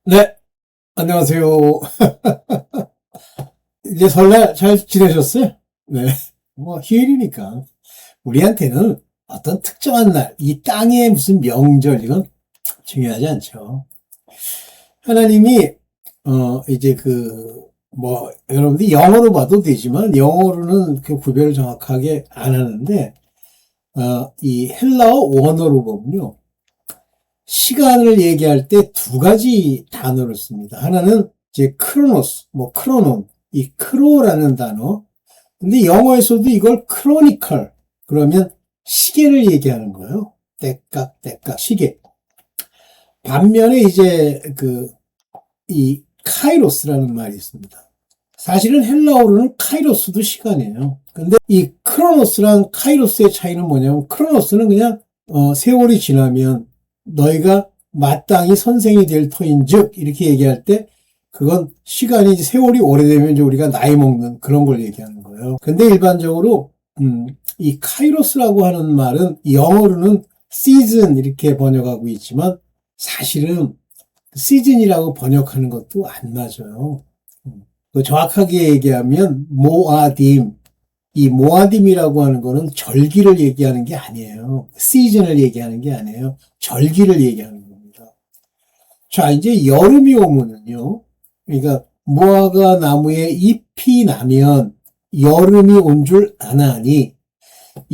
네, 안녕하세요. 이제 설날 잘 지내셨어요? 네. 뭐, 휴일이니까. 우리한테는 어떤 특정한 날, 이 땅의 무슨 명절, 이건 중요하지 않죠. 하나님이, 이제 여러분들이 영어로 봐도 되지만, 영어로는 그 구별을 정확하게 안 하는데, 이 헬라어 원어로 보면요. 시간을 얘기할 때 두 가지 단어를 씁니다. 하나는 이제 크로노스, 뭐 크로논, 이 크로라는 단어. 근데 영어에서도 이걸 크로니컬, 그러면 시계를 얘기하는 거예요. 때깍, 시계. 반면에 이제 이 카이로스라는 말이 있습니다. 사실은 헬라어로는 카이로스도 시간이에요. 근데 이 크로노스랑 카이로스의 차이는 뭐냐면 크로노스는 그냥 세월이 지나면 너희가 마땅히 선생이 될 터인즉 이렇게 얘기할 때 그건 시간이 세월이 오래되면 이제 우리가 나이 먹는 그런 걸 얘기하는 거예요. 근데 일반적으로 이 카이로스라고 하는 말은 영어로는 시즌 이렇게 번역하고 있지만 사실은 시즌이라고 번역하는 것도 안 맞아요. 정확하게 얘기하면 모아딤, 이 모아딤이라고 하는 거는 절기를 얘기하는 게 아니에요. 시즌을 얘기하는 게 아니에요. 절기를 얘기하는 겁니다. 자, 이제 여름이 오면은요. 그러니까 무화과 나무에 잎이 나면 여름이 온 줄 아나니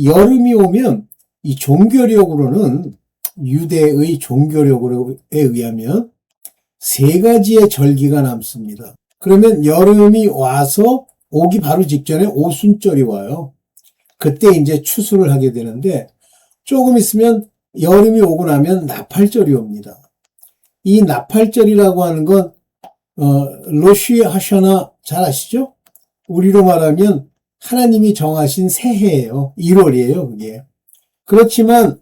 여름이 오면 이 종교력으로는 유대의 종교력에 의하면 세 가지의 절기가 남습니다. 그러면 여름이 와서 오기 바로 직전에 오순절이 와요. 그때 이제 추수를 하게 되는데 조금 있으면 여름이 오고 나면 나팔절이 옵니다. 이 나팔절이라고 하는 건 로시 하샤나 잘 아시죠? 우리로 말하면 하나님이 정하신 새해예요. 1월이에요, 그게. 그렇지만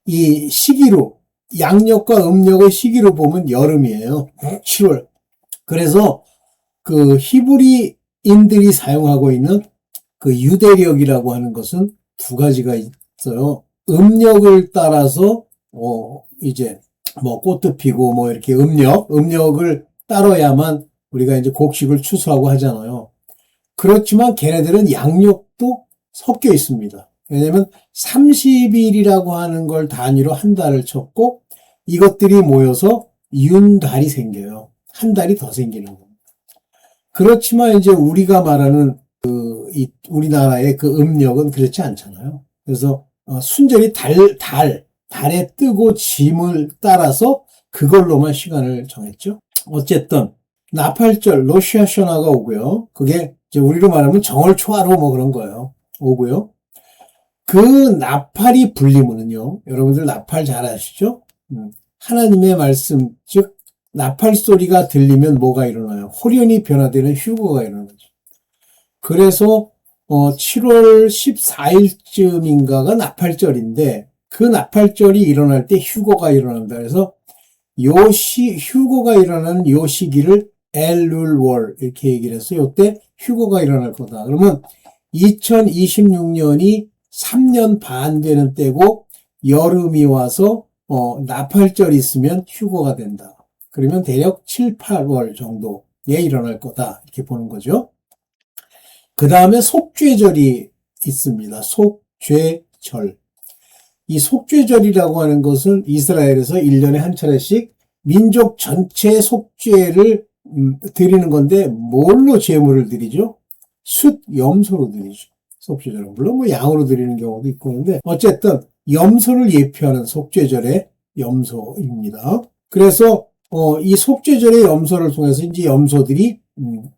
이 시기로 양력과 음력의 시기로 보면 여름이에요. 7월. 그래서 그 히브리인들이 사용하고 있는 그 유대력이라고 하는 것은 두 가지가 있어요. 음력을 따라서 이제 뭐 꽃도 피고 뭐 이렇게 음력을 따라야만 우리가 이제 곡식을 추수하고 하잖아요. 그렇지만 걔네들은 양력도 섞여 있습니다. 왜냐하면 30일이라고 하는 걸 단위로 한 달을 쳤고 이것들이 모여서 윤달이 생겨요. 한 달이 더 생기는 겁니다. 그렇지만 이제 우리가 말하는 우리나라의 그 음력은 그렇지 않잖아요. 그래서 순전히 달에 뜨고 짐을 따라서 그걸로만 시간을 정했죠. 어쨌든 나팔절 로시아셔나가 오고요. 그게 이제 우리로 말하면 정월초하루 뭐 그런 거예요. 오고요. 그 나팔이 불리면은요. 여러분들 나팔 잘 아시죠? 하나님의 말씀 즉 나팔 소리가 들리면 뭐가 일어나요? 호련히 변화되는 휴거가 일어나죠. 그래서 7월 14일쯤인가가 나팔절인데 그 나팔절이 일어날 때 휴거가 일어난다. 그래서 휴거가 일어나는 요 시기를 엘룰월 이렇게 얘기를 해서 요때 휴거가 일어날 거다. 그러면 2026년이 3년 반 되는 때고 여름이 와서 나팔절이 있으면 휴거가 된다. 그러면 대략 7, 8월 정도에 일어날 거다. 이렇게 보는 거죠. 그 다음에 속죄절이 있습니다. 속죄절. 이 속죄절이라고 하는 것은 이스라엘에서 1년에 한 차례씩 민족 전체 속죄를 드리는 건데 뭘로 제물을 드리죠? 숫, 염소로 드리죠. 속죄절은 물론 뭐 양으로 드리는 경우도 있고 그런데 어쨌든 염소를 예표하는 속죄절의 염소입니다. 그래서 이 속죄절의 염소를 통해서 이제 염소들이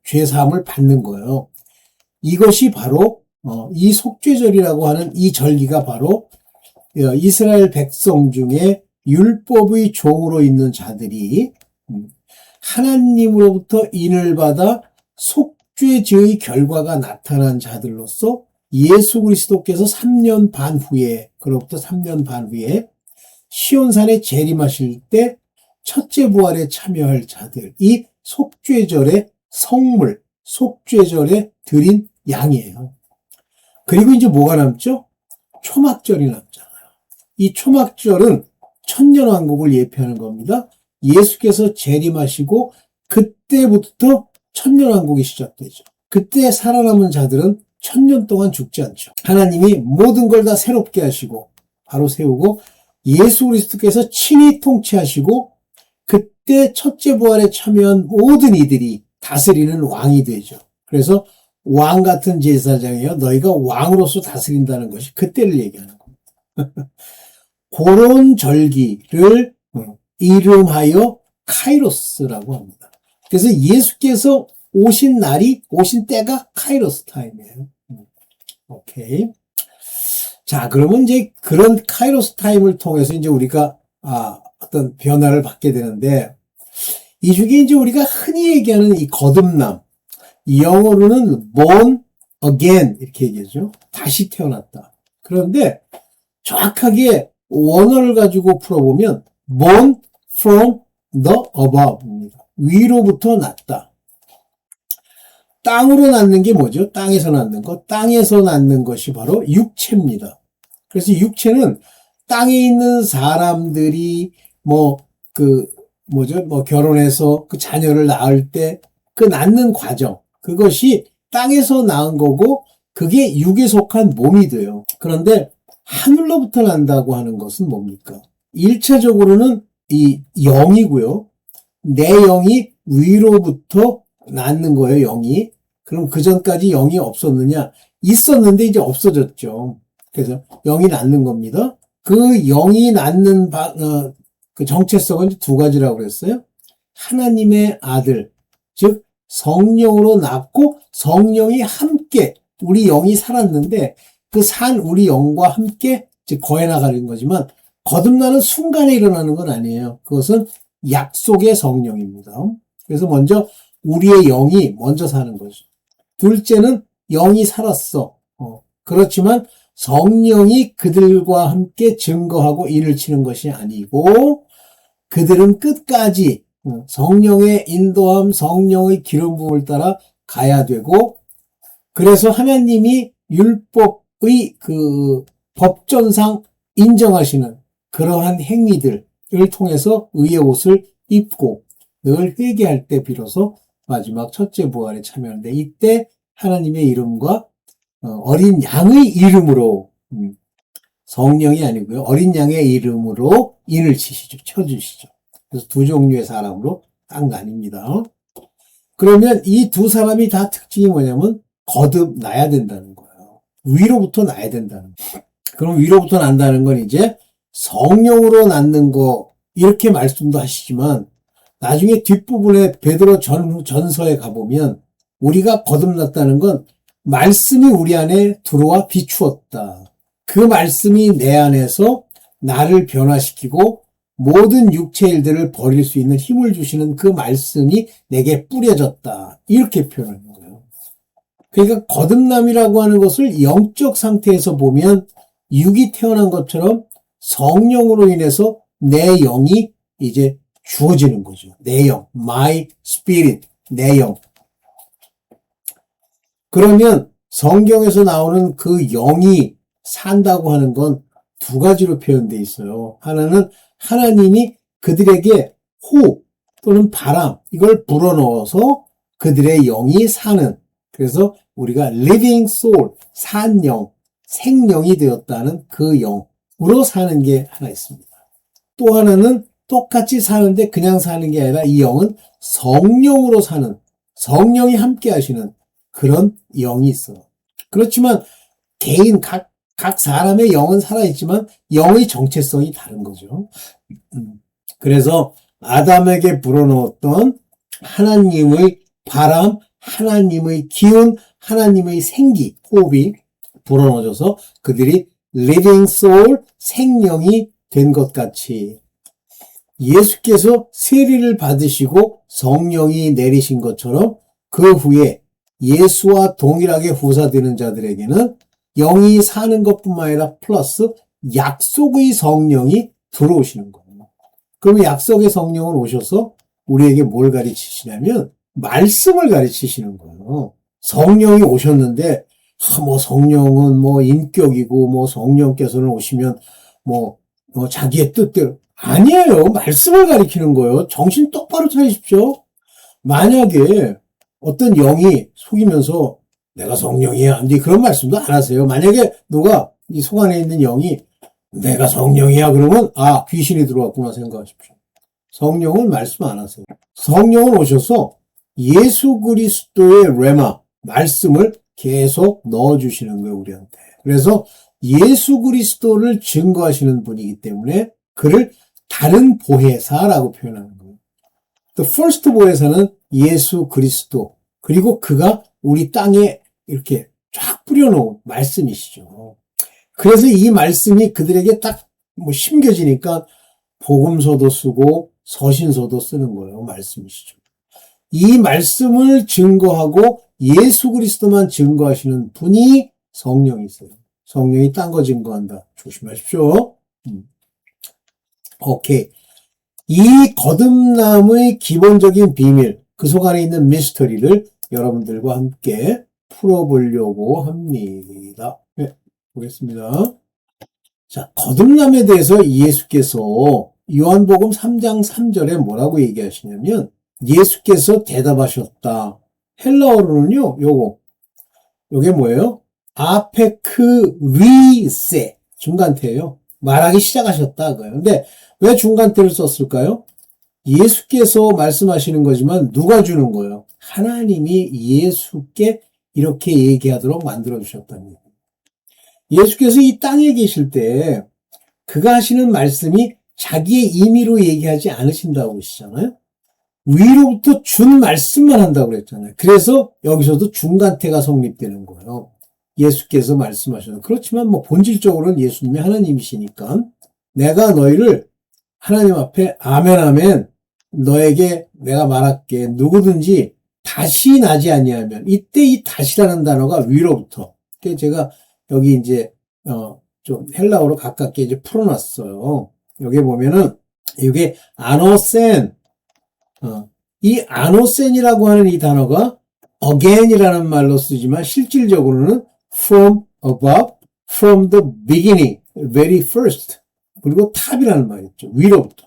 죄사함을 받는 거예요. 이것이 바로 이 속죄절이라고 하는 이 절기가 바로 이스라엘 백성 중에 율법의 종으로 있는 자들이 하나님으로부터 인을 받아 속죄제의 결과가 나타난 자들로서 예수 그리스도께서 3년 반 후에 그로부터 3년 반 후에 시온산에 재림하실 때 첫째 부활에 참여할 자들 이 속죄절의 성물 속죄절에 드린 양이에요. 그리고 이제 뭐가 남죠? 초막절이 남잖아요. 이 초막절은 천년왕국을 예표하는 겁니다. 예수께서 재림하시고 그때부터 천년왕국이 시작되죠. 그때 살아남은 자들은 천년 동안 죽지 않죠. 하나님이 모든 걸 다 새롭게 하시고 바로 세우고 예수 그리스도께서 친히 통치하시고 그때 첫째 부활에 참여한 모든 이들이 다스리는 왕이 되죠. 그래서 왕 같은 제사장이여 너희가 왕으로서 다스린다는 것이 그때를 얘기하는 겁니다. 그런 절기를 이름하여 카이로스라고 합니다. 그래서 예수께서 오신 때가 카이로스 타임이에요. 오케이. 자, 그러면 이제 그런 카이로스 타임을 통해서 이제 우리가, 어떤 변화를 받게 되는데, 이 중에 이제 우리가 흔히 얘기하는 이 거듭남, 영어로는 born again, 이렇게 얘기하죠. 다시 태어났다. 그런데 정확하게 원어를 가지고 풀어보면, born from the above입니다. 위로부터 났다. 땅으로 낳는 게 뭐죠? 땅에서 낳는 것. 땅에서 낳는 것이 바로 육체입니다. 그래서 육체는 땅에 있는 사람들이 결혼해서 그 자녀를 낳을 때 그 낳는 과정, 그것이 땅에서 낳은 거고 그게 육에 속한 몸이 돼요. 그런데 하늘로부터 난다고 하는 것은 뭡니까? 1차적으로는 이 영이고요. 내 영이 위로부터 낳는 거예요, 영이. 그럼 그 전까지 영이 없었느냐? 있었는데 이제 없어졌죠. 그래서 영이 낳는 겁니다. 그 영이 낳는 그 정체성은 두 가지라고 그랬어요. 하나님의 아들, 즉 성령으로 낳고 성령이 함께 우리 영이 살았는데 그 우리 영과 함께 이제 거해 나가는 거지만 거듭나는 순간에 일어나는 건 아니에요. 그것은 약속의 성령입니다. 그래서 먼저 우리의 영이 먼저 사는 거죠. 둘째는 영이 살았어. 그렇지만 성령이 그들과 함께 증거하고 인을 치는 것이 아니고 그들은 끝까지 성령의 인도함, 성령의 기름 부음을 따라 가야 되고 그래서 하나님이 율법의 그 법전상 인정하시는 그러한 행위들을 통해서 의의 옷을 입고 늘 회개할 때 비로소 마지막 첫째 부활에 참여하는데 이때 하나님의 이름과 어린 양의 이름으로 성령이 아니고요. 어린 양의 이름으로 인을 쳐주시죠. 그래서 두 종류의 사람으로 딱 나뉩니다. 그러면 이 두 사람이 다 특징이 뭐냐면 거듭나야 된다는 거예요. 위로부터 나야 된다는 거예요. 그럼 위로부터 난다는 건 이제 성령으로 낳는 거 이렇게 말씀도 하시지만 나중에 뒷부분에 베드로 전서에 가보면 우리가 거듭났다는 건 말씀이 우리 안에 들어와 비추었다. 그 말씀이 내 안에서 나를 변화시키고 모든 육체 일들을 버릴 수 있는 힘을 주시는 그 말씀이 내게 뿌려졌다. 이렇게 표현하는 거예요. 그러니까 거듭남이라고 하는 것을 영적 상태에서 보면 육이 태어난 것처럼 성령으로 인해서 내 영이 이제 주어지는 거죠. 내 영, my spirit, 내 영. 그러면 성경에서 나오는 그 영이 산다고 하는 건 두 가지로 표현되어 있어요. 하나는 하나님이 그들에게 호흡 또는 바람 이걸 불어넣어서 그들의 영이 사는 그래서 우리가 living soul, 산 영, 생명이 되었다는 그 영으로 사는 게 하나 있습니다. 또 하나는 똑같이 사는데 그냥 사는 게 아니라 이 영은 성령으로 사는 성령이 함께 하시는 그런 영이 있어요. 그렇지만 개인 각 사람의 영은 살아있지만 영의 정체성이 다른 거죠. 그래서 아담에게 불어넣었던 하나님의 바람, 하나님의 기운, 하나님의 생기, 호흡이 불어넣어져서 그들이 living soul, 생명이 된 것 같이 예수께서 세례를 받으시고 성령이 내리신 것처럼 그 후에 예수와 동일하게 후사되는 자들에게는 영이 사는 것뿐만 아니라 플러스 약속의 성령이 들어오시는 거예요. 그러면 약속의 성령은 오셔서 우리에게 뭘 가르치시냐면 말씀을 가르치시는 거예요. 성령이 오셨는데 성령은 인격이고 성령께서는 오시면 자기의 뜻대로 아니에요. 말씀을 가리키는 거예요. 정신 똑바로 차리십시오. 만약에 어떤 영이 속이면서 내가 성령이야. 근데 그런 말씀도 안 하세요. 만약에 누가 이 속 안에 있는 영이 내가 성령이야. 그러면 귀신이 들어왔구나 생각하십시오. 성령은 말씀 안 하세요. 성령은 오셔서 예수 그리스도의 레마, 말씀을 계속 넣어주시는 거예요, 우리한테. 그래서 예수 그리스도를 증거하시는 분이기 때문에 그를 다른 보혜사라고 표현하는 거예요. The first 보혜사는 예수 그리스도, 그리고 그가 우리 땅에 이렇게 쫙 뿌려놓은 말씀이시죠. 그래서 이 말씀이 그들에게 딱 심겨지니까 복음서도 쓰고 서신서도 쓰는 거예요. 말씀이시죠. 이 말씀을 증거하고 예수 그리스도만 증거하시는 분이 성령이세요. 성령이 딴 거 증거한다. 조심하십시오. 오케이. 이 거듭남의 기본적인 비밀, 그 속 안에 있는 미스터리를 여러분들과 함께 풀어보려고 합니다. 네, 보겠습니다. 자, 거듭남에 대해서 예수께서 요한복음 3장 3절에 뭐라고 얘기하시냐면 예수께서 대답하셨다. 헬라어로는요, 요게 뭐예요? 아페크리세, 중간태예요. 말하기 시작하셨다. 근데 왜 중간태를 썼을까요? 예수께서 말씀하시는 거지만 누가 주는 거예요? 하나님이 예수께 이렇게 얘기하도록 만들어주셨다는 거예요. 예수께서 이 땅에 계실 때 그가 하시는 말씀이 자기의 임의로 얘기하지 않으신다고 그러시잖아요. 위로부터 준 말씀만 한다고 그랬잖아요. 그래서 여기서도 중간태가 성립되는 거예요. 예수께서 말씀하셔서. 그렇지만 본질적으로는 예수님이 하나님이시니까 내가 너희를 하나님 앞에 아멘 아멘 너에게 내가 말할게 누구든지 다시 나지 아니하면 이때 이 다시라는 단어가 위로부터. 그래서 제가 여기 이제 좀 헬라어로 가깝게 이제 풀어놨어요. 여기 보면은 이게 아노센 이 아노센이라고 하는 이 단어가 again이라는 말로 쓰지만 실질적으로는 from above, from the beginning, very first 그리고 탑이라는 말이죠. 위로부터.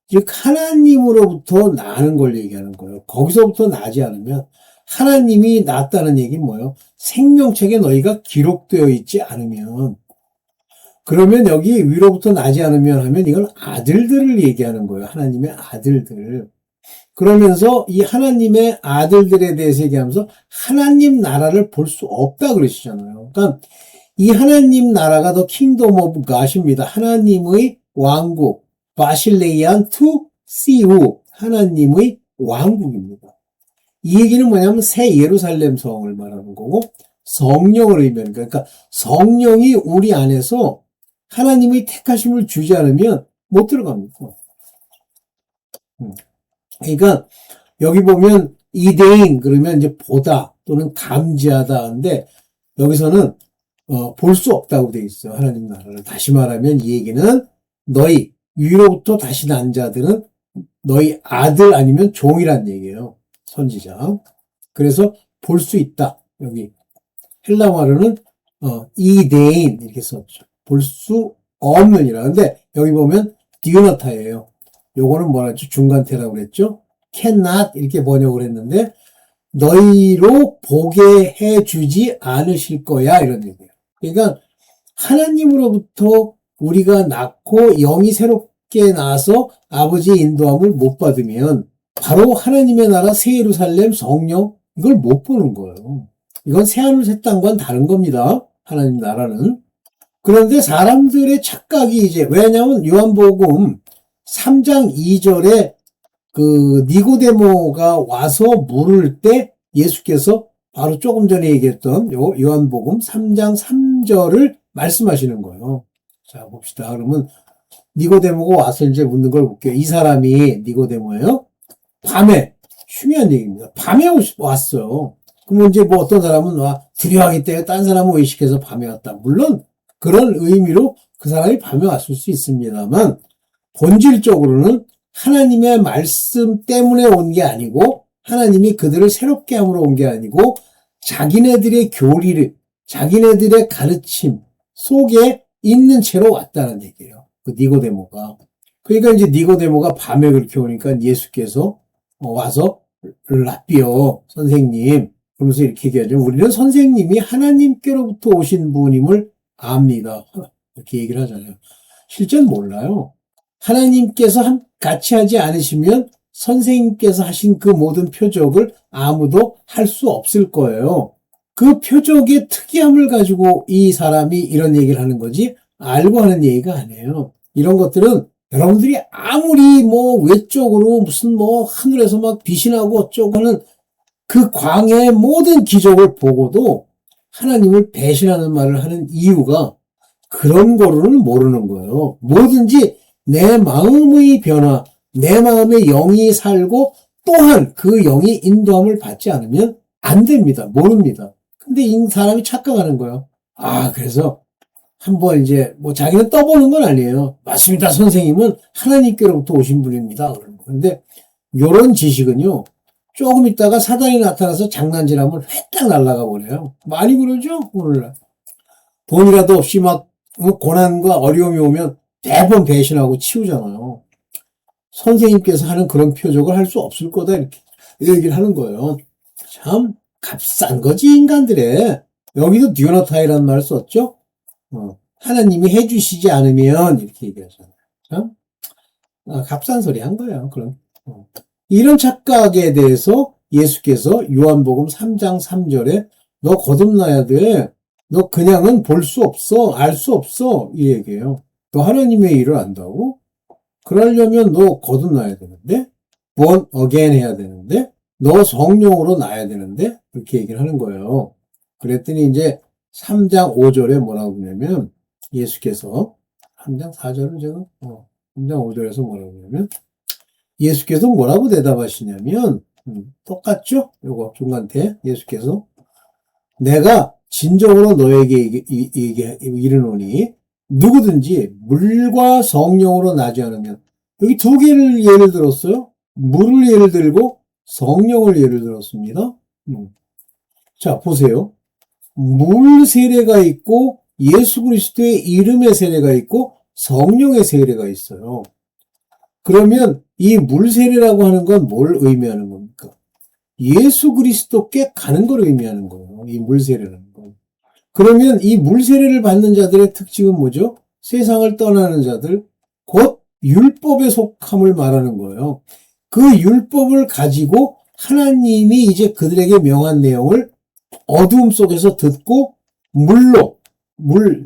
즉 하나님으로부터 나는 걸 얘기하는 거예요. 거기서부터 나지 않으면 하나님이 낳았다는 얘기는 뭐예요? 생명책에 너희가 기록되어 있지 않으면 그러면 여기 위로부터 나지 않으면 하면 이건 아들들을 얘기하는 거예요. 하나님의 아들들. 그러면서 이 하나님의 아들들에 대해서 얘기하면서 하나님 나라를 볼 수 없다 그러시잖아요. 그러니까 이 하나님 나라가 더 킹덤 오브 갓입니다. 하나님의 왕국. 바실레이안 투 시우. 하나님의 왕국입니다. 이 얘기는 뭐냐면 새 예루살렘 성을 말하는 거고 성령을 의미하는 거예요. 그러니까 성령이 우리 안에서 하나님의 택하심을 주지 않으면 못 들어갑니다. 그러니까 여기 보면 이데인 그러면 이제 보다 또는 감지하다 하는데 여기서는 볼 수 없다고 돼 있어요. 하나님 나라를. 다시 말하면 이 얘기는 너희 위로부터 다시 난 자들은 너희 아들 아니면 종이란 얘기예요. 선지자. 그래서 볼 수 있다. 여기 헬라어로는 이데인 이렇게 썼죠. 볼 수 없는이라. 근데 여기 보면 디오나타예요. 요거는 뭐라 했죠? 중간태라고 그랬죠? cannot 이렇게 번역을 했는데 너희로 보게 해주지 않으실 거야 이런 얘기예요. 그러니까 하나님으로부터 우리가 낳고 영이 새롭게 나서 아버지의 인도함을 못 받으면 바로 하나님의 나라 새 예루살렘 성령 이걸 못 보는 거예요. 이건 새하늘 새 땅과는 다른 겁니다. 하나님 나라는. 그런데 사람들의 착각이 이제 왜냐하면 요한복음 3장 2절에 그 니고데모가 와서 물을 때 예수께서 바로 조금 전에 얘기했던 요한복음 3장 3절을 말씀하시는 거예요. 자, 봅시다. 그러면 니고데모가 와서 이제 묻는 걸 볼게요. 이 사람이 니고데모예요. 밤에 중요한 얘기입니다. 밤에 왔어요. 그러면 이제 어떤 사람은 두려워하기 때문에 딴 사람을 의식해서 밤에 왔다. 물론 그런 의미로 그 사람이 밤에 왔을 수 있습니다만 본질적으로는 하나님의 말씀 때문에 온 게 아니고 하나님이 그들을 새롭게 함으로 온 게 아니고 자기네들의 교리를 자기네들의 가르침 속에 있는 채로 왔다는 얘기예요. 그 니고데모가. 그러니까 이제 니고데모가 밤에 그렇게 오니까 예수께서 와서 랍비요, 선생님. 그러면서 이렇게 얘기하죠. 우리는 선생님이 하나님께로부터 오신 분임을 압니다. 이렇게 얘기를 하잖아요. 실제는 몰라요. 하나님께서 같이 하지 않으시면 선생님께서 하신 그 모든 표적을 아무도 할 수 없을 거예요. 그 표적의 특이함을 가지고 이 사람이 이런 얘기를 하는 거지 알고 하는 얘기가 아니에요. 이런 것들은 여러분들이 아무리 외적으로 무슨 하늘에서 막 빛이 나고 어쩌고 하는 그 광야의 모든 기적을 보고도 하나님을 배신하는 말을 하는 이유가 그런 거로는 모르는 거예요. 뭐든지 내 마음의 변화, 내 마음의 영이 살고 또한 그 영이 인도함을 받지 않으면 안 됩니다. 모릅니다. 근데 이 사람이 착각하는 거예요. 그래서 한번 이제 자기는 떠보는 건 아니에요. 맞습니다. 선생님은 하나님께로부터 오신 분입니다. 그런데 이런 지식은요. 조금 있다가 사단이 나타나서 장난질하면 회딱 날아가 버려요. 많이 그러죠? 오늘날. 돈이라도 없이 막 고난과 어려움이 오면 대번 배신하고 치우잖아요. 선생님께서 하는 그런 표적을 할 수 없을 거다 이렇게 얘기를 하는 거예요. 참 값싼 거지 인간들의. 여기도 디오나타이라는 말을 썼죠. 하나님이 해주시지 않으면 이렇게 얘기하잖아요. 참 값싼 소리 한 거예요. 그럼 이런 착각에 대해서 예수께서 요한복음 3장 3절에 너 거듭나야 돼. 너 그냥은 볼 수 없어. 알 수 없어. 이 얘기예요. 너 하나님의 일을 안다고? 그러려면 너 거듭나야 되는데, born again 해야 되는데, 너 성령으로 나야 되는데, 그렇게 얘기를 하는 거예요. 그랬더니 이제 3장 5절에 뭐라고 그러냐면, 예수께서, 3장 4절은 제가, 3장 5절에서 뭐라고 그러냐면, 예수께서 뭐라고 대답하시냐면, 똑같죠? 요거 중간태 예수께서, 내가 진정으로 너에게 이르노니, 누구든지 물과 성령으로 나지 않으면 여기 두 개를 예를 들었어요. 물을 예를 들고 성령을 예를 들었습니다. 자 보세요. 물 세례가 있고 예수 그리스도의 이름의 세례가 있고 성령의 세례가 있어요. 그러면 이 물 세례라고 하는 건 뭘 의미하는 겁니까? 예수 그리스도께 가는 걸 의미하는 거예요. 이 물 세례라는 건. 그러면 이 물세례를 받는 자들의 특징은 뭐죠? 세상을 떠나는 자들, 곧 율법에 속함을 말하는 거예요. 그 율법을 가지고 하나님이 이제 그들에게 명한 내용을 어두움 속에서 듣고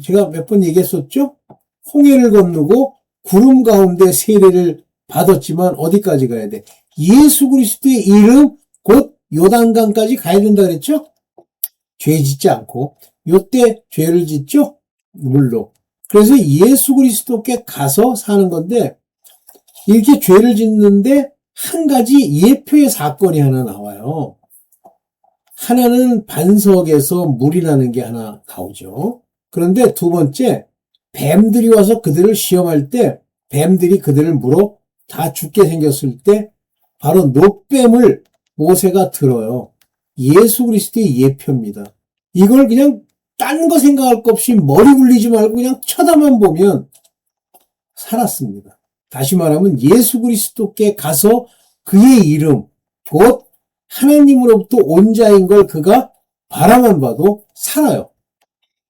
제가 몇 번 얘기했었죠? 홍해를 건너고 구름 가운데 세례를 받았지만 어디까지 가야 돼? 예수 그리스도의 이름, 곧 요단강까지 가야 된다 그랬죠? 죄 짓지 않고. 요때 죄를 짓죠? 물로. 그래서 예수 그리스도께 가서 사는 건데 이렇게 죄를 짓는데 한 가지 예표의 사건이 하나 나와요. 하나는 반석에서 물이 나는 게 하나 나오죠. 그런데 두 번째 뱀들이 와서 그들을 시험할 때 뱀들이 그들을 물어 다 죽게 생겼을 때 바로 노뱀을 모세가 들어요. 예수 그리스도의 예표입니다. 이걸 그냥 딴 거 생각할 것 없이 머리 굴리지 말고 그냥 쳐다만 보면 살았습니다. 다시 말하면 예수 그리스도께 가서 그의 이름, 곧 하나님으로부터 온 자인 걸 그가 바라만 봐도 살아요.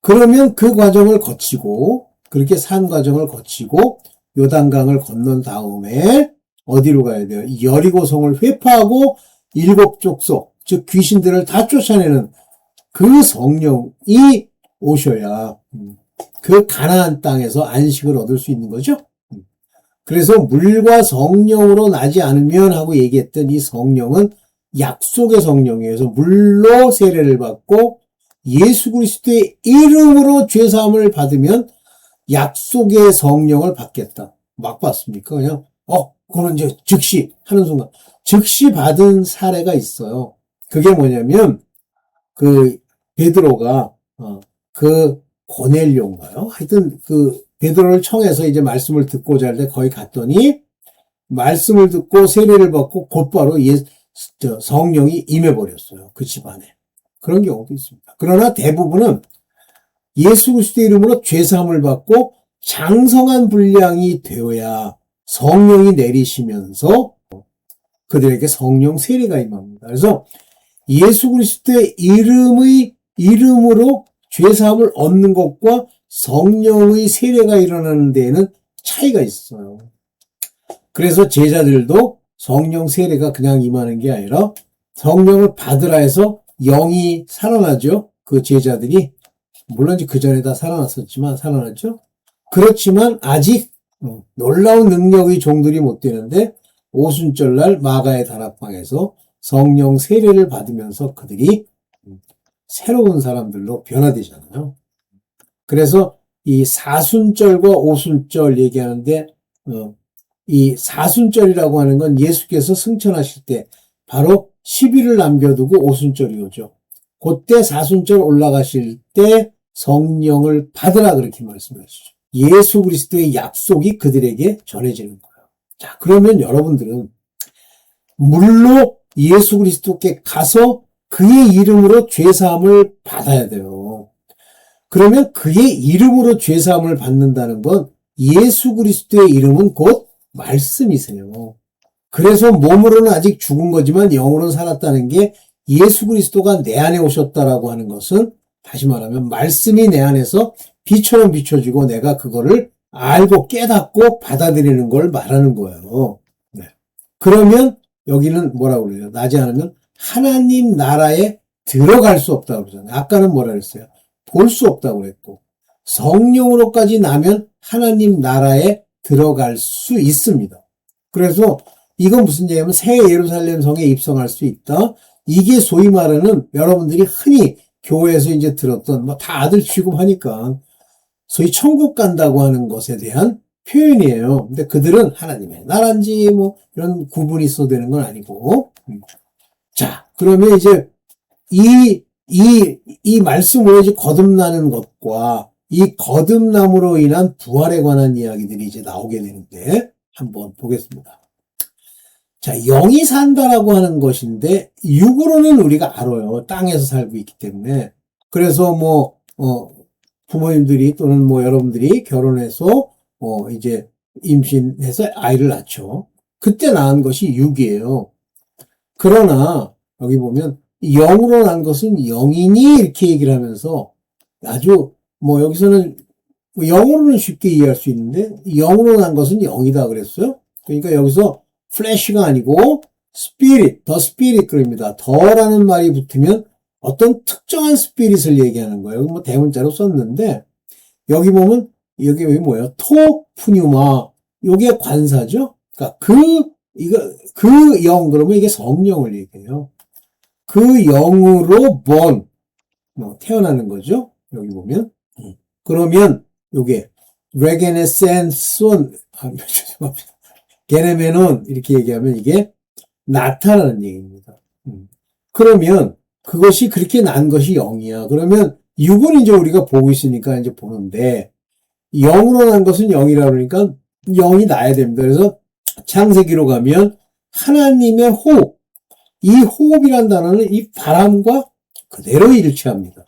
그러면 그 과정을 거치고 그렇게 산 과정을 거치고 요단강을 건넌 다음에 어디로 가야 돼요? 여리고성을 회파하고 일곱 족속, 즉 귀신들을 다 쫓아내는 그 성령이 오셔야 그 가나안 땅에서 안식을 얻을 수 있는 거죠. 그래서 물과 성령으로 나지 않으면 하고 얘기했던 이 성령은 약속의 성령이에요. 그래서 물로 세례를 받고 예수 그리스도의 이름으로 죄사함을 받으면 약속의 성령을 받겠다. 막 받습니까? 그냥 그거는 이제 즉시 하는 순간 즉시 받은 사례가 있어요. 그게 뭐냐면 그 베드로가 그 고넬료인가요? 하여튼 그 베드로를 청해서 이제 말씀을 듣고자 할 때 거기 갔더니 말씀을 듣고 세례를 받고 곧바로 성령이 임해버렸어요. 그 집안에. 그런 경우도 있습니다. 그러나 대부분은 예수 그리스도의 이름으로 죄사함을 받고 장성한 분량이 되어야 성령이 내리시면서 그들에게 성령 세례가 임합니다. 그래서 예수 그리스도의 이름으로 죄사함을 얻는 것과 성령의 세례가 일어나는 데에는 차이가 있어요. 그래서 제자들도 성령 세례가 그냥 임하는 게 아니라 성령을 받으라 해서 영이 살아나죠. 그 제자들이 물론 이제 그 전에 다 살아났었지만 살아났죠. 그렇지만 아직 놀라운 능력의 종들이 못 되는데 오순절날 마가의 다락방에서 성령 세례를 받으면서 그들이 새로운 사람들로 변화되잖아요. 그래서 이 사순절과 오순절 얘기하는데 이 사순절이라고 하는 건 예수께서 승천하실 때 바로 10일을 남겨두고 오순절이 오죠. 그때 사순절 올라가실 때 성령을 받으라 그렇게 말씀하시죠. 예수 그리스도의 약속이 그들에게 전해지는 거예요. 자, 그러면 여러분들은 물로 예수 그리스도께 가서 그의 이름으로 죄사함을 받아야 돼요. 그러면 그의 이름으로 죄사함을 받는다는 건 예수 그리스도의 이름은 곧 말씀이세요. 그래서 몸으로는 아직 죽은 거지만 영으로는 살았다는 게 예수 그리스도가 내 안에 오셨다라고 하는 것은 다시 말하면 말씀이 내 안에서 빛처럼 비춰지고 내가 그거를 알고 깨닫고 받아들이는 걸 말하는 거예요. 네. 그러면 여기는 뭐라고 그래요? 나지 않으면 하나님 나라에 들어갈 수 없다고 그러잖아요. 아까는 뭐라 그랬어요? 볼 수 없다고 그랬고 성령으로까지 나면 하나님 나라에 들어갈 수 있습니다. 그래서 이건 무슨 얘기냐면 새 예루살렘 성에 입성할 수 있다. 이게 소위 말하는 여러분들이 흔히 교회에서 이제 들었던 뭐 다 아들 취급하니까 소위 천국 간다고 하는 것에 대한 표현이에요. 근데 그들은 하나님의 나라인지 뭐 이런 구분이 있어도 되는 건 아니고. 자, 그러면 이제 이 말씀으로 이제 거듭나는 것과 이 거듭남으로 인한 부활에 관한 이야기들이 이제 나오게 되는데 한번 보겠습니다. 자, 영이 산다라고 하는 것인데 육으로는 우리가 알아요. 땅에서 살고 있기 때문에. 그래서 부모님들이 또는 여러분들이 결혼해서 이제 임신해서 아이를 낳죠. 그때 낳은 것이 육이에요. 그러나 여기 보면 영으로 난 것은 영이니 이렇게 얘기를 하면서 아주 여기서는 영으로는 쉽게 이해할 수 있는데 영으로 난 것은 영이다 그랬어요. 그러니까 여기서 flesh가 아니고 spirit, the spirit 그럽니다. 더라는 말이 붙으면 어떤 특정한 스피릿을 얘기하는 거예요. 여기 대문자로 썼는데 여기 보면 여기 뭐예요? 토 푸뉴마 요게 관사죠. 그러니까 그 영 그러면 이게 성령을 얘기해요. 그 영으로 태어나는 거죠. 여기 보면 그러면 요게 레게네센손 죄송합니다. 게네메논 이렇게 얘기하면 이게 나타나는 얘기입니다. 그러면 그것이 그렇게 난 것이 영이야. 그러면 육은 이제 우리가 보고 있으니까 이제 보는데 영으로 난 것은 영이라 그러니까 영이 나야 됩니다. 그래서 창세기로 가면 하나님의 호흡, 이 호흡이란 단어는 이 바람과 그대로 일치합니다.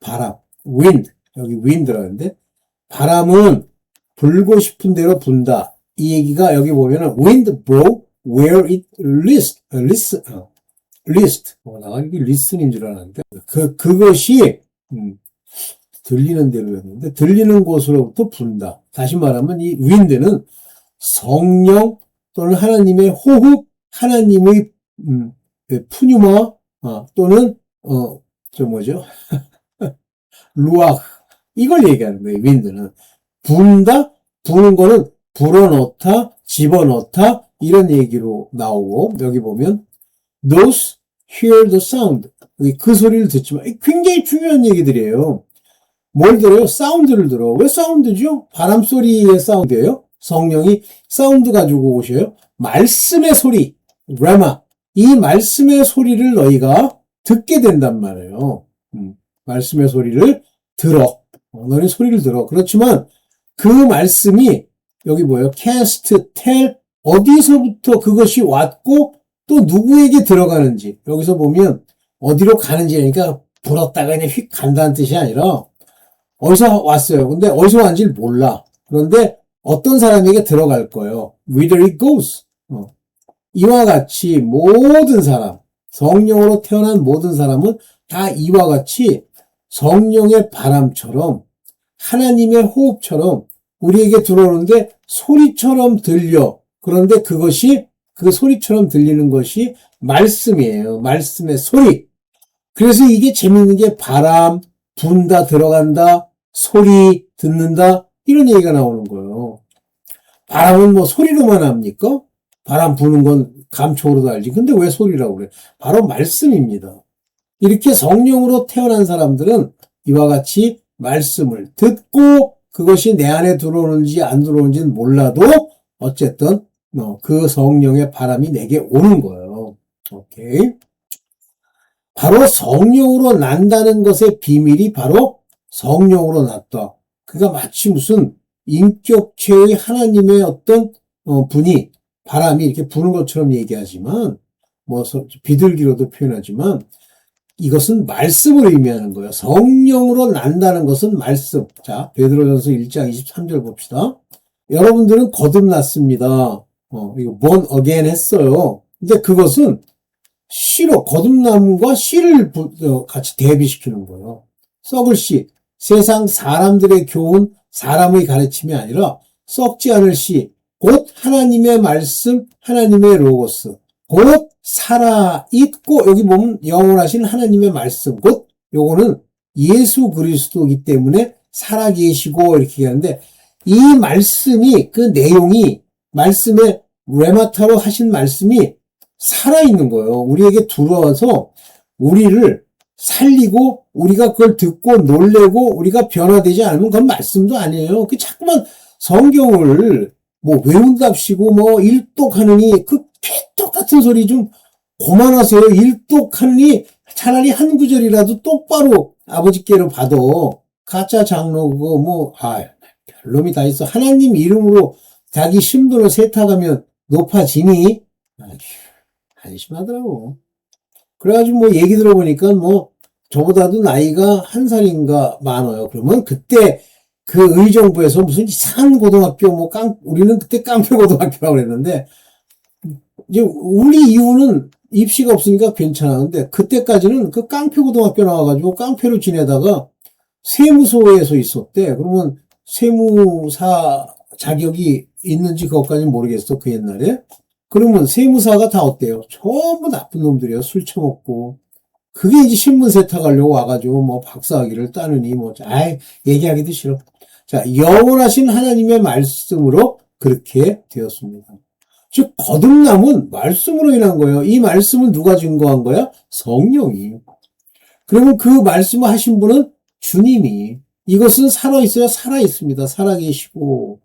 바람, wind, 여기 wind라는데 바람은 불고 싶은 대로 분다. 이 얘기가 여기 보면은 wind blow where it list. 나 이게 listen인 줄 알았는데 그것이 들리는 대로였는데 들리는 곳으로부터 분다. 다시 말하면 이 wind는 성령 또는 하나님의 호흡, 하나님의 푸뉴마 또는 루아흐 이걸 얘기하는 거예요. wind는 분다, 부는 거는 불어넣다, 집어넣다 이런 얘기로 나오고 여기 보면 those hear the sound 그 소리를 듣지만 굉장히 중요한 얘기들이에요. 뭘 들어요? 사운드를 들어. 왜 사운드죠? 바람 소리의 사운드예요. 성령이 사운드 가지고 오셔요. 말씀의 소리, 라마. 이 말씀의 소리를 너희가 듣게 된단 말이에요. 말씀의 소리를 들어. 너희 소리를 들어. 그렇지만 그 말씀이 여기 뭐예요? cast, tell 어디서부터 그것이 왔고 또 누구에게 들어가는지 여기서 보면 어디로 가는지 그러니까 불었다가 그냥 휙 간다는 뜻이 아니라 어디서 왔어요. 근데 어디서 왔는지 몰라. 그런데 어떤 사람에게 들어갈 거예요. Whither it goes. 이와 같이 모든 사람, 성령으로 태어난 모든 사람은 다 이와 같이 성령의 바람처럼 하나님의 호흡처럼 우리에게 들어오는데 소리처럼 들려. 그런데 그것이 그 소리처럼 들리는 것이 말씀이에요. 말씀의 소리. 그래서 이게 재밌는 게 바람, 분다, 들어간다, 소리, 듣는다 이런 얘기가 나오는 거예요. 바람은 뭐 소리로만 합니까? 바람 부는 건 감촉으로도 알지. 근데 왜 소리라고 그래? 바로 말씀입니다. 이렇게 성령으로 태어난 사람들은 이와 같이 말씀을 듣고 그것이 내 안에 들어오는지 안 들어오는지는 몰라도 어쨌든 그 성령의 바람이 내게 오는 거예요. 오케이. 바로 성령으로 난다는 것의 비밀이 바로 성령으로 났다. 그가 마치 무슨 인격체의 하나님의 어떤 분이 바람이 이렇게 부는 것처럼 얘기하지만 뭐 비둘기로도 표현하지만 이것은 말씀을 의미하는 거예요. 성령으로 난다는 것은 말씀. 자, 베드로전서 1장 23절 봅시다. 여러분들은 거듭났습니다. 이거 born again 했어요. 근데 그것은 씨로 거듭남과 씨를 같이 대비시키는 거예요. 썩을 씨, 세상 사람들의 교훈, 사람의 가르침이 아니라 썩지 않을 씨, 곧 하나님의 말씀, 하나님의 로고스, 곧 살아있고 여기 보면 영원하신 하나님의 말씀, 곧 요거는 예수 그리스도이기 때문에 살아계시고 이렇게 하는데 이 말씀이 그 내용이 말씀의 레마타로 하신 말씀이 살아있는 거예요. 우리에게 들어와서 우리를 살리고 우리가 그걸 듣고 놀래고 우리가 변화되지 않으면 그건 말씀도 아니에요. 그 자꾸만 성경을 뭐 외운답시고 뭐 일독하느니 그 똑같은 소리 좀 그만하세요. 일독하느니 차라리 한 구절이라도 똑바로 아버지께로 봐도 가짜 장로 그거 뭐 별놈이 다 있어. 하나님 이름으로 자기 신분을 세탁하면 높아지니 한심하더라고. 그래가지고 뭐 얘기 들어보니까 뭐 저보다도 나이가 한 살인가 많아요. 그러면 그때 그 의정부에서 무슨 이상한 고등학교 우리는 그때 깡패고등학교라고 그랬는데 이제 우리 이후는 입시가 없으니까 괜찮았는데 그때까지는 그 깡패고등학교 나와가지고 깡패로 지내다가 세무소에서 있었대. 그러면 세무사 자격이 있는지 그것까지는 모르겠어. 그 옛날에. 그러면 세무사가 다 어때요? 전부 나쁜 놈들이에요. 술 처먹고. 그게 이제 신문 세탁하려고 와가지고 뭐 박사학위를 따느니 얘기하기도 싫어. 자, 영원하신 하나님의 말씀으로 그렇게 되었습니다. 즉 거듭남은 말씀으로 인한 거예요. 이 말씀을 누가 증거한 거야? 성령이. 그러면 그 말씀을 하신 분은 주님이. 이것은 살아있어요? 살아있습니다. 살아계시고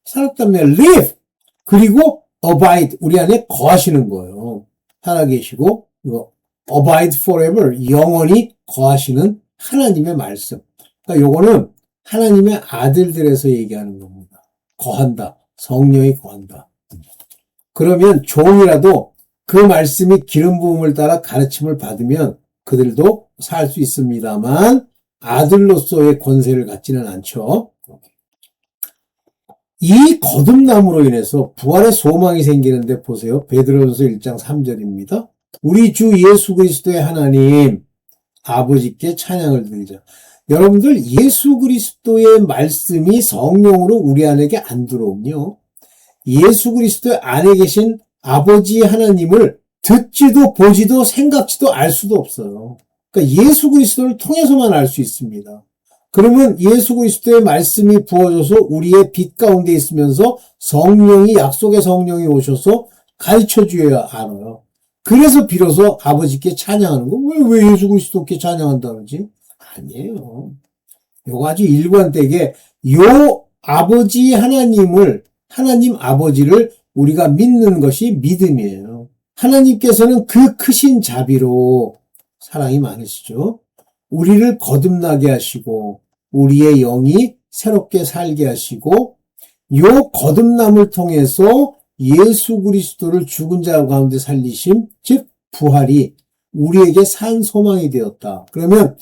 살았다며 live 그리고 abide 우리 안에 거하시는 거예요. 살아계시고 이거 abide forever 영원히 거하시는 하나님의 말씀. 그러니까 요거는 하나님의 아들들에서 얘기하는 겁니다. 거한다. 성령이 거한다. 그러면 종이라도 그 말씀이 기름 부음을 따라 가르침을 받으면 그들도 살 수 있습니다만 아들로서의 권세를 갖지는 않죠. 이 거듭남으로 인해서 부활의 소망이 생기는데 보세요. 베드로전서 1장 3절입니다. 우리 주 예수 그리스도의 하나님 아버지께 찬양을 드리자. 여러분들 예수 그리스도의 말씀이 성령으로 우리 안에게 안 들어오면요. 예수 그리스도 안에 계신 아버지 하나님을 듣지도 보지도 생각지도 알 수도 없어요. 그러니까 예수 그리스도를 통해서만 알 수 있습니다. 그러면 예수 그리스도의 말씀이 부어져서 우리의 빛 가운데 있으면서 성령이 약속의 성령이 오셔서 가르쳐 주어야 알아요. 그래서 비로소 아버지께 찬양하는 거. 왜 예수 그리스도께 찬양한다 그러지? 아니에요. 요거 아주 일관되게 요 아버지 하나님을 하나님 아버지를 우리가 믿는 것이 믿음이에요. 하나님께서는 그 크신 자비로 사랑이 많으시죠. 우리를 거듭나게 하시고 우리의 영이 새롭게 살게 하시고 요 거듭남을 통해서 예수 그리스도를 죽은 자 가운데 살리심 즉 부활이 우리에게 산 소망이 되었다. 그러면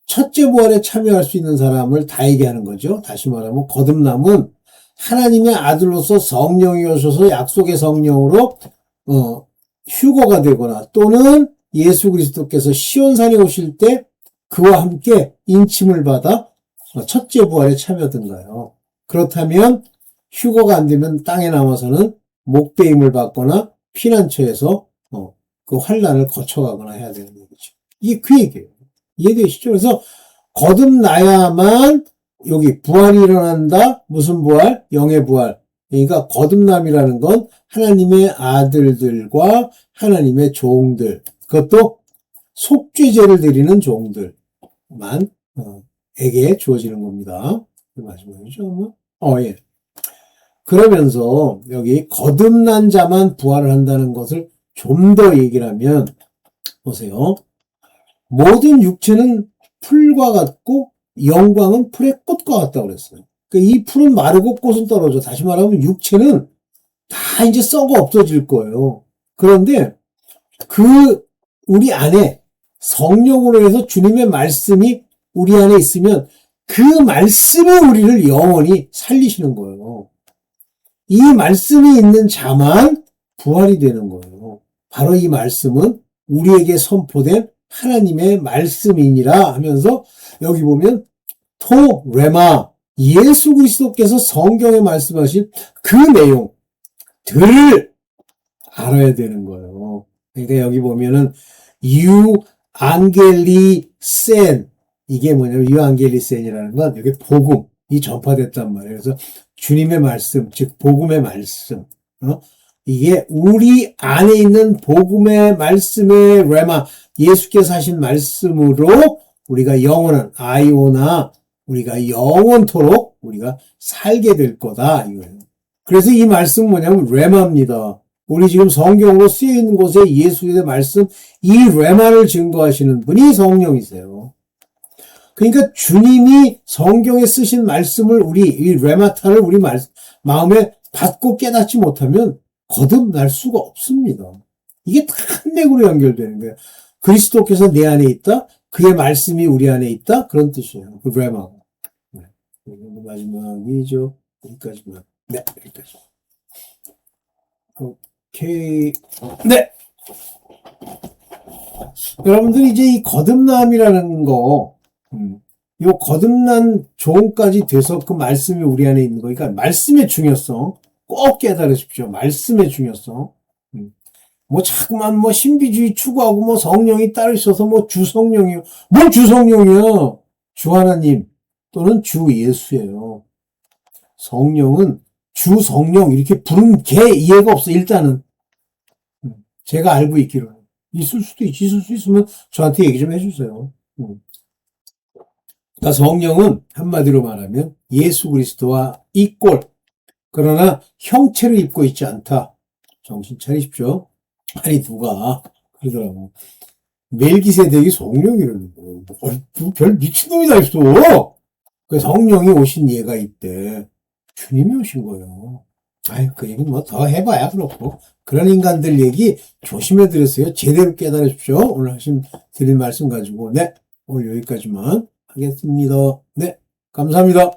첫째 부활에 참여할 수 있는 사람을 다 얘기하는 거죠. 다시 말하면 거듭남은 하나님의 아들로서 성령이 오셔서 약속의 성령으로 휴거가 되거나 또는 예수 그리스도께서 시온산에 오실 때 그와 함께 인침을 받아 첫째 부활에 참여든가요. 그렇다면 휴거가 안 되면 땅에 남아서는 목배임을 받거나 피난처에서 그 환란을 거쳐가거나 해야 되는 얘기죠. 이게 그 얘기예요. 이해되시죠? 그래서 거듭나야만 여기 부활이 일어난다. 무슨 부활? 영의 부활. 그러니까 거듭남이라는 건 하나님의 아들들과 하나님의 종들, 그것도 속죄제를 드리는 종들만 에게 주어지는 겁니다. 마지막이죠. 예. 그러면서 여기 거듭난 자만 부활을 한다는 것을 좀 더 얘기를 하면 보세요. 모든 육체는 풀과 같고 영광은 풀의 꽃과 같다고 그랬어요. 그러니까 이 풀은 마르고 꽃은 떨어져. 다시 말하면 육체는 다 이제 썩어 없어질 거예요. 그런데 우리 안에 성령으로 해서 주님의 말씀이 우리 안에 있으면 그 말씀이 우리를 영원히 살리시는 거예요. 이 말씀이 있는 자만 부활이 되는 거예요. 바로 이 말씀은 우리에게 선포된 하나님의 말씀이니라 하면서 여기 보면 레마 예수 그리스도께서 성경에 말씀하신 그 내용들을 알아야 되는 거예요. 그러니까 여기 보면은 유앙겔리센 이게 뭐냐면 유앙겔리센이라는 건 여기 복음이 전파됐단 말이에요. 그래서 주님의 말씀, 즉 복음의 말씀, 이게 우리 안에 있는 복음의 말씀의 레마 예수께서 하신 말씀으로 우리가 영원한 아이오나 우리가 영원토록 우리가 살게 될 거다 이거예요. 그래서 이 말씀은 뭐냐면 레마입니다. 우리 지금 성경으로 쓰여 있는 곳에 예수의 말씀 이 레마를 증거하시는 분이 성령이세요. 그러니까 주님이 성경에 쓰신 말씀을 이 레마타를 우리 마음에 받고 깨닫지 못하면 거듭날 수가 없습니다. 이게 다 한 맥으로 연결되는 거예요. 그리스도께서 내 안에 있다. 그의 말씀이 우리 안에 있다. 그런 뜻이에요. 그 레마. 네. 마지막이죠. 여기까지만. 네, 여기까지. 오케이. 네. 여러분들 이제 이 거듭남이라는 거, 요 거듭난 조언까지 돼서 그 말씀이 우리 안에 있는 거니까 말씀의 중요성 꼭 깨달으십시오. 말씀의 중요성. 뭐 자꾸만 뭐 신비주의 추구하고 뭐 성령이 따로 있어서 뭐 주성령이요. 뭘 주성령이요? 주 하나님 또는 주 예수예요. 성령은 주 성령 이렇게 부른 게 이해가 없어. 일단은 제가 알고 있기로는 있을 수도 있을 수 있으면 저한테 얘기 좀 해주세요. 그러니까 성령은 한마디로 말하면 예수 그리스도와 이꼴 그러나 형체를 입고 있지 않다. 정신 차리십시오. 아니 누가 그러더라고. 멜기세덱이 성령이라는 거예요. 별 미친놈이 다 있어. 그 성령이 오신 예가 있대. 주님이 오신 거예요. 아유 그 얘기는 뭐 더 해봐야 그렇고 그런 인간들 얘기 조심해 들으세요. 제대로 깨달으십시오. 오늘 드린 말씀 가지고 네 오늘 여기까지만 하겠습니다. 네 감사합니다.